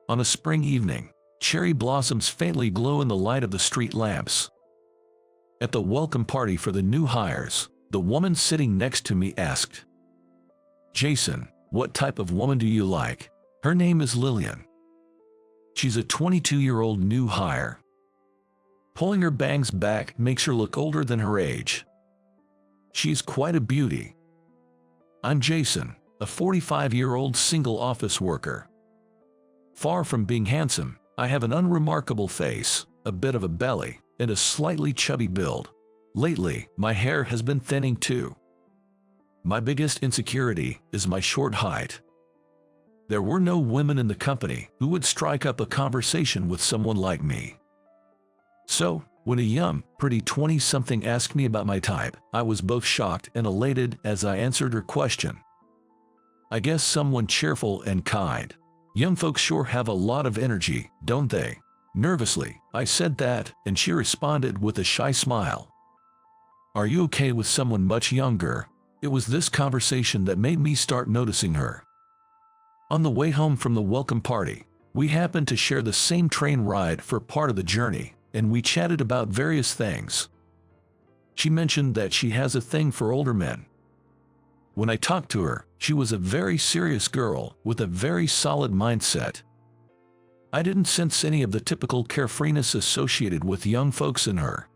On a spring evening, cherry blossoms faintly glow in the light of the street lamps. At the welcome party for the new hires, the woman sitting next to me asked, "Jason, what type of woman do you like?" Her name is Lillian. She's a 22-year-old new hire. Pulling her bangs back makes her look older than her age. She's quite a beauty. I'm Jason, a 45-year-old single office worker. Far from being handsome, I have an unremarkable face, a bit of a belly, and a slightly chubby build. Lately, my hair has been thinning too. My biggest insecurity is my short height. There were no women in the company who would strike up a conversation with someone like me. So, when a young, pretty 20-something asked me about my type, I was both shocked and elated as I answered her question. I guess someone cheerful and kind. Young folks sure have a lot of energy, don't they? Nervously, I said that, and she responded with a shy smile. Are you okay with someone much younger? It was this conversation that made me start noticing her. On the way home from the welcome party, we happened to share the same train ride for part of the journey, and we chatted about various things. She mentioned that she has a thing for older men. When I talked to her, she was a very serious girl with a very solid mindset. I didn't sense any of the typical carefreeness associated with young folks in her.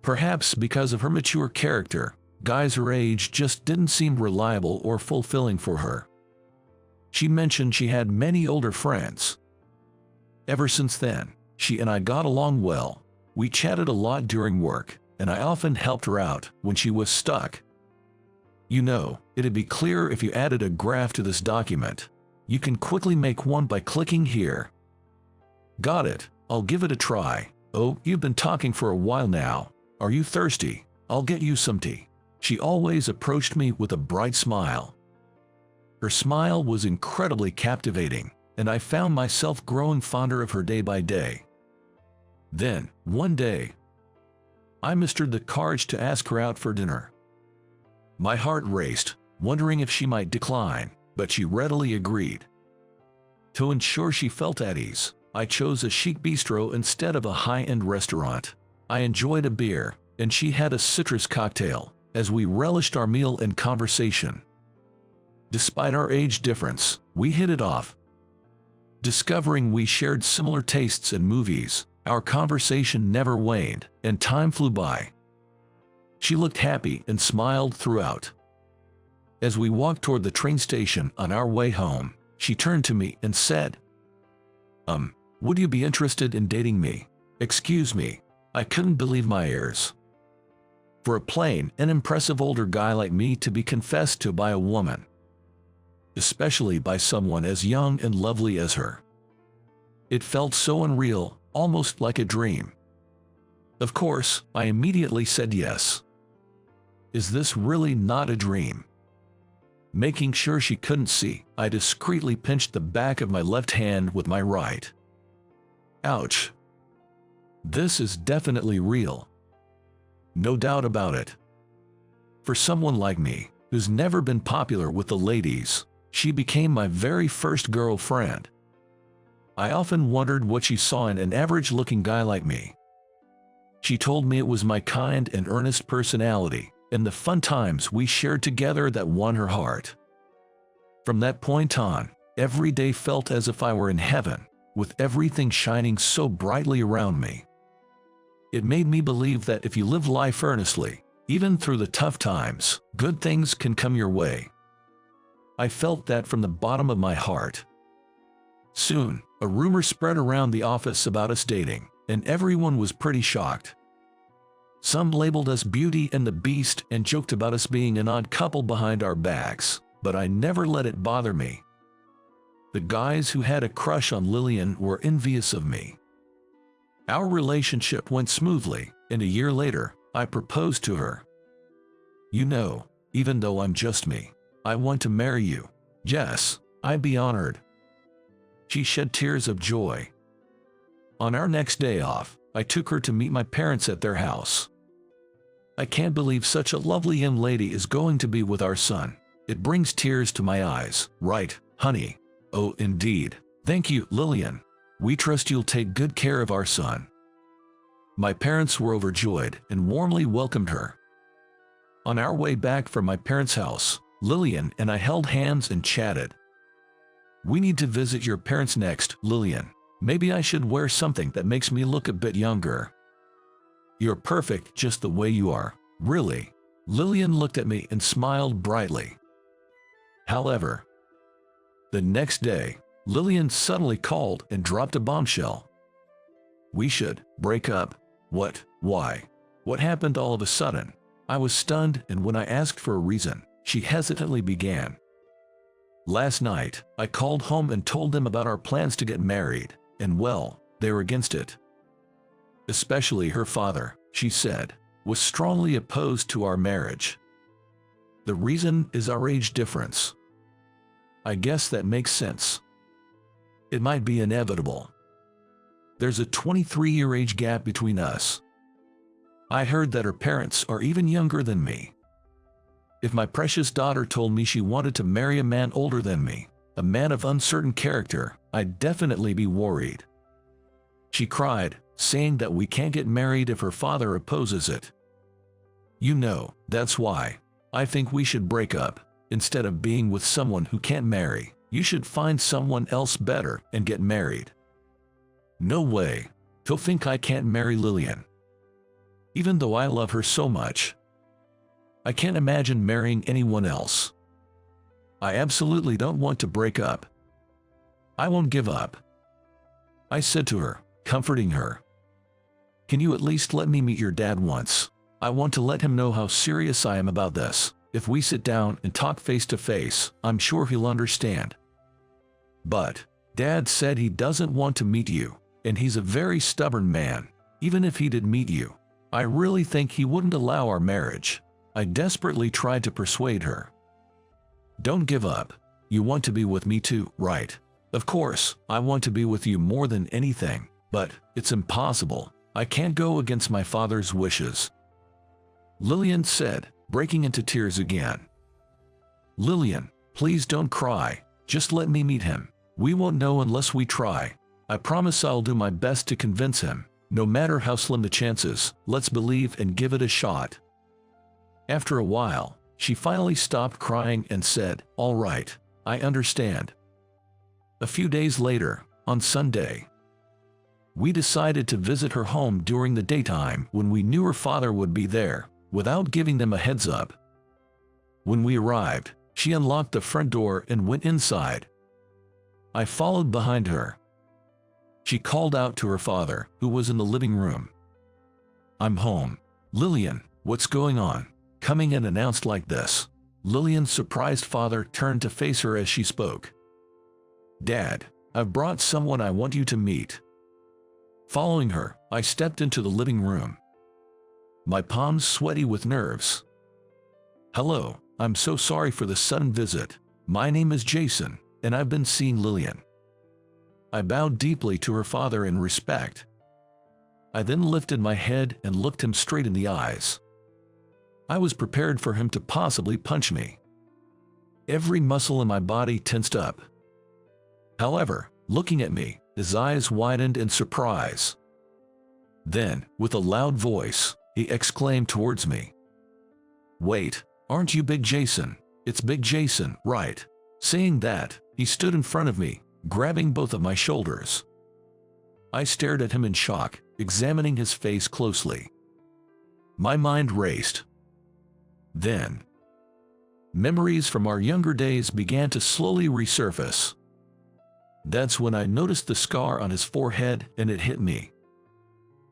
Perhaps because of her mature character, guys her age just didn't seem reliable or fulfilling for her. She mentioned she had many older friends. Ever since then, she and I got along well. We chatted a lot during work, and I often helped her out when she was stuck. You know, it'd be clearer if you added a graph to this document. You can quickly make one by clicking here. Got it, I'll give it a try. Oh, you've been talking for a while now. Are you thirsty? I'll get you some tea. She always approached me with a bright smile. Her smile was incredibly captivating, and I found myself growing fonder of her day by day. Then, one day, I mustered the courage to ask her out for dinner. My heart raced, wondering if she might decline, but she readily agreed. To ensure she felt at ease, I chose a chic bistro instead of a high-end restaurant. I enjoyed a beer, and she had a citrus cocktail, as we relished our meal and conversation. Despite our age difference, we hit it off. Discovering we shared similar tastes in movies, our conversation never waned, and time flew by. She looked happy and smiled throughout. As we walked toward the train station on our way home, she turned to me and said, would you be interested in dating me? Excuse me, I couldn't believe my ears. For a plain and impressive older guy like me to be confessed to by a woman, especially by someone as young and lovely as her. It felt so unreal, almost like a dream. Of course, I immediately said yes. Is this really not a dream? Making sure she couldn't see, I discreetly pinched the back of my left hand with my right. Ouch. This is definitely real. No doubt about it. For someone like me, who's never been popular with the ladies, she became my very first girlfriend. I often wondered what she saw in an average-looking guy like me. She told me it was my kind and earnest personality, and the fun times we shared together that won her heart. From that point on, every day felt as if I were in heaven, with everything shining so brightly around me. It made me believe that if you live life earnestly, even through the tough times, good things can come your way. I felt that from the bottom of my heart. Soon, a rumor spread around the office about us dating, and everyone was pretty shocked. Some labeled us Beauty and the Beast and joked about us being an odd couple behind our backs, but I never let it bother me. The guys who had a crush on Lillian were envious of me. Our relationship went smoothly, and a year later, I proposed to her. You know, even though I'm just me, I want to marry you. Yes, I'd be honored. She shed tears of joy. On our next day off, I took her to meet my parents at their house. I can't believe such a lovely young lady is going to be with our son. It brings tears to my eyes, right, honey? Oh, indeed. Thank you, Lillian. We trust you'll take good care of our son. My parents were overjoyed and warmly welcomed her. On our way back from my parents' house, Lillian and I held hands and chatted. We need to visit your parents next, Lillian. Maybe I should wear something that makes me look a bit younger. You're perfect just the way you are, really. Lillian looked at me and smiled brightly. However, the next day, Lillian suddenly called and dropped a bombshell. We should break up. What? Why? What happened all of a sudden? I was stunned, and when I asked for a reason, she hesitantly began. Last night, I called home and told them about our plans to get married, and well, they were against it. Especially her father, she said, was strongly opposed to our marriage. The reason is our age difference. I guess that makes sense. It might be inevitable. There's a 23-year age gap between us. I heard that her parents are even younger than me. If my precious daughter told me she wanted to marry a man older than me, a man of uncertain character, I'd definitely be worried. She cried, saying that we can't get married if her father opposes it. You know, that's why I think we should break up. Instead of being with someone who can't marry, you should find someone else better and get married. No way. He'll think I can't marry Lillian. Even though I love her so much, I can't imagine marrying anyone else. I absolutely don't want to break up. I won't give up. I said to her, comforting her. Can you at least let me meet your dad once? I want to let him know how serious I am about this. If we sit down and talk face to face, I'm sure he'll understand. But Dad said he doesn't want to meet you, and he's a very stubborn man. Even if he did meet you, I really think he wouldn't allow our marriage. I desperately tried to persuade her. Don't give up. You want to be with me too, right? Of course, I want to be with you more than anything, but it's impossible. I can't go against my father's wishes. Lillian said, breaking into tears again. Lillian, please don't cry. Just let me meet him. We won't know unless we try. I promise I'll do my best to convince him. No matter how slim the chances, let's believe and give it a shot. After a while, she finally stopped crying and said, all right, I understand. A few days later, on Sunday, we decided to visit her home during the daytime when we knew her father would be there, without giving them a heads up. When we arrived, she unlocked the front door and went inside. I followed behind her. She called out to her father, who was in the living room. I'm home. Lillian, what's going on? Coming in announced like this. Lillian's surprised father turned to face her as she spoke. Dad, I've brought someone I want you to meet. Following her, I stepped into the living room. My palms sweaty with nerves. Hello, I'm so sorry for the sudden visit. My name is Jason, and I've been seeing Lillian. I bowed deeply to her father in respect. I then lifted my head and looked him straight in the eyes. I was prepared for him to possibly punch me. Every muscle in my body tensed up. However, looking at me, his eyes widened in surprise. Then, with a loud voice, he exclaimed towards me. Wait, aren't you Big Jason? It's Big Jason, right? Saying that, he stood in front of me, grabbing both of my shoulders. I stared at him in shock, examining his face closely. My mind raced. Then, memories from our younger days began to slowly resurface. That's when I noticed the scar on his forehead, and it hit me.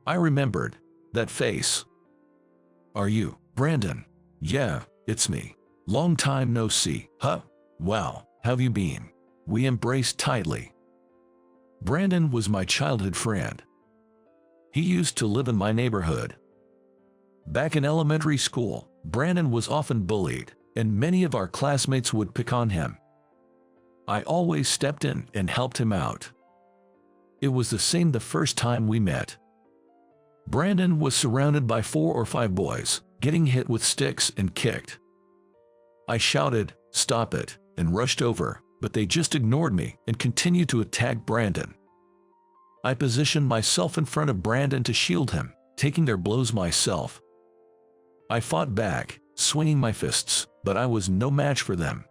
I remembered that face. Are you Brandon? Yeah, it's me. Long time no see. Huh? Wow, how've you been? We embraced tightly. Brandon was my childhood friend. He used to live in my neighborhood. Back in elementary school, Brandon was often bullied, and many of our classmates would pick on him. I always stepped in and helped him out. It was the same the first time we met. Brandon was surrounded by 4 or 5 boys, getting hit with sticks and kicked. I shouted, "Stop it," and rushed over, but they just ignored me and continued to attack Brandon. I positioned myself in front of Brandon to shield him, taking their blows myself. I fought back, swinging my fists, but I was no match for them.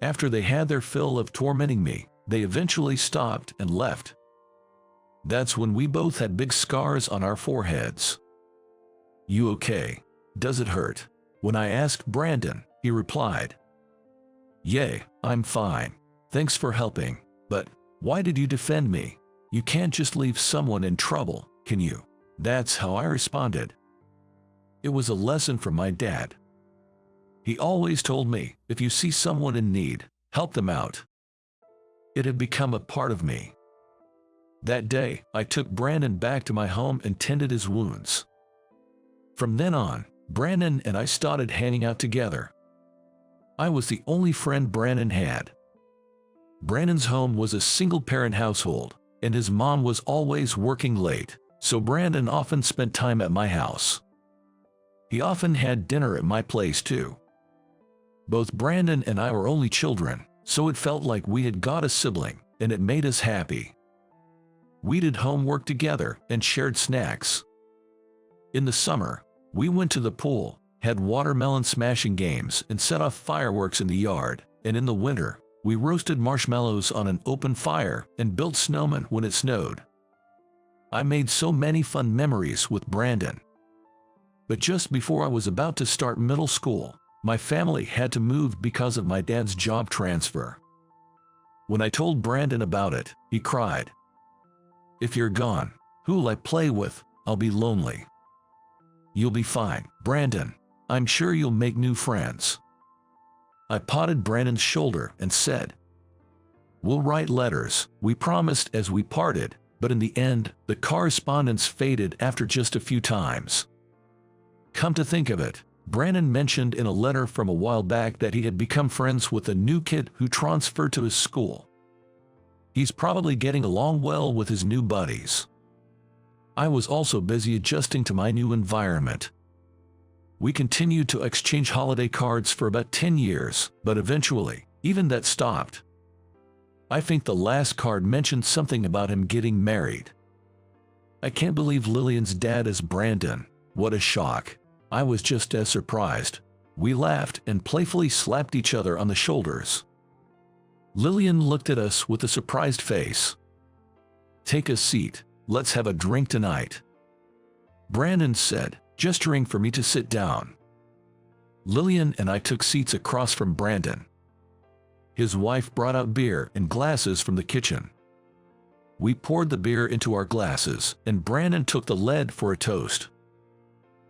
After they had their fill of tormenting me, they eventually stopped and left. That's when we both had big scars on our foreheads. "You okay? Does it hurt?" When I asked Brandon, he replied, "Yeah, I'm fine. Thanks for helping. But why did you defend me? You can't just leave someone in trouble, can you?" That's how I responded. It was a lesson from my dad. He always told me, if you see someone in need, help them out. It had become a part of me. That day, I took Brandon back to my home and tended his wounds. From then on, Brandon and I started hanging out together. I was the only friend Brandon had. Brandon's home was a single-parent household, and his mom was always working late, so Brandon often spent time at my house. He often had dinner at my place too. Both Brandon and I were only children, so it felt like we had got a sibling, and it made us happy. We did homework together and shared snacks. In the summer, we went to the pool, had watermelon smashing games, and set off fireworks in the yard, and in the winter, we roasted marshmallows on an open fire and built snowmen when it snowed. I made so many fun memories with Brandon. But just before I was about to start middle school, my family had to move because of my dad's job transfer. When I told Brandon about it, he cried, "If you're gone, who'll I play with? I'll be lonely." "You'll be fine, Brandon. I'm sure you'll make new friends." I patted Brandon's shoulder and said, "We'll write letters, we promised as we parted," but in the end, the correspondence faded after just a few times. Come to think of it, Brandon mentioned in a letter from a while back that he had become friends with a new kid who transferred to his school. He's probably getting along well with his new buddies. I was also busy adjusting to my new environment. We continued to exchange holiday cards for about 10 years, but eventually, even that stopped. I think the last card mentioned something about him getting married. I can't believe Lillian's dad is Brandon. What a shock. I was just as surprised. We laughed and playfully slapped each other on the shoulders. Lillian looked at us with a surprised face. "Take a seat, let's have a drink tonight," Brandon said, gesturing for me to sit down. Lillian and I took seats across from Brandon. His wife brought out beer and glasses from the kitchen. We poured the beer into our glasses, and Brandon took the lead for a toast.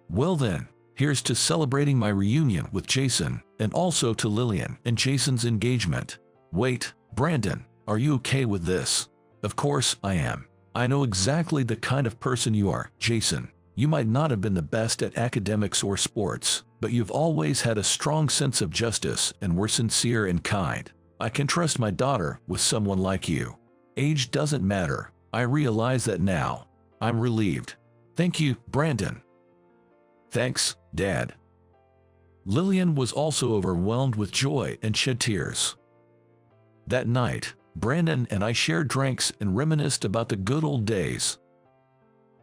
"Well then, here's to celebrating my reunion with Jason, and also to Lillian and Jason's engagement." "Wait, Brandon, are you okay with this?" "Of course I am. I know exactly the kind of person you are, Jason. You might not have been the best at academics or sports, but you've always had a strong sense of justice and were sincere and kind. I can trust my daughter with someone like you. Age doesn't matter. I realize that now. I'm relieved." "Thank you, Brandon." "Thanks, Dad." Lillian was also overwhelmed with joy and shed tears. That night, Brandon and I shared drinks and reminisced about the good old days.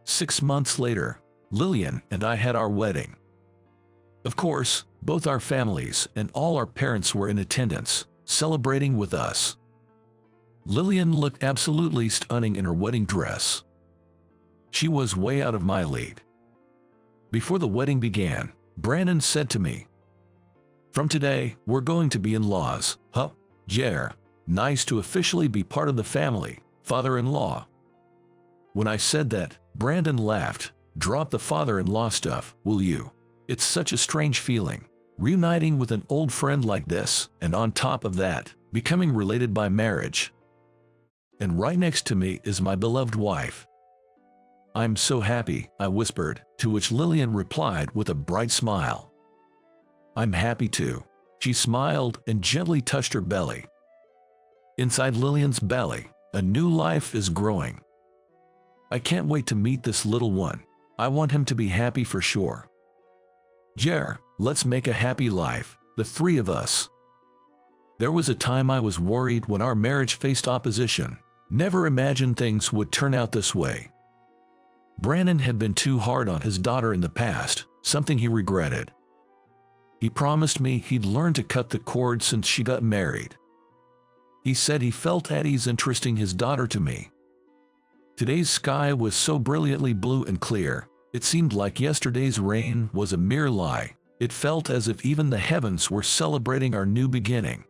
6 months later, Lillian and I had our wedding. Of course, both our families and all our parents were in attendance, celebrating with us. Lillian looked absolutely stunning in her wedding dress. She was way out of my league. Before the wedding began, Brandon said to me, "From today, we're going to be in-laws." "Huh? Yeah. Nice to officially be part of the family, father-in-law." When I said that, Brandon laughed. "Drop the father-in-law stuff, will you? It's such a strange feeling, reuniting with an old friend like this, and on top of that, becoming related by marriage. And right next to me is my beloved wife." "I'm so happy," I whispered, to which Lillian replied with a bright smile. "I'm happy too." She smiled and gently touched her belly. Inside Lillian's belly, a new life is growing. I can't wait to meet this little one. I want him to be happy for sure. Yeah, let's make a happy life, the three of us. There was a time I was worried when our marriage faced opposition. Never imagined things would turn out this way. Brandon had been too hard on his daughter in the past, something he regretted. He promised me he'd learn to cut the cord since she got married. He said he felt at ease entrusting his daughter to me. Today's sky was so brilliantly blue and clear, it seemed like yesterday's rain was a mere lie. It felt as if even the heavens were celebrating our new beginning.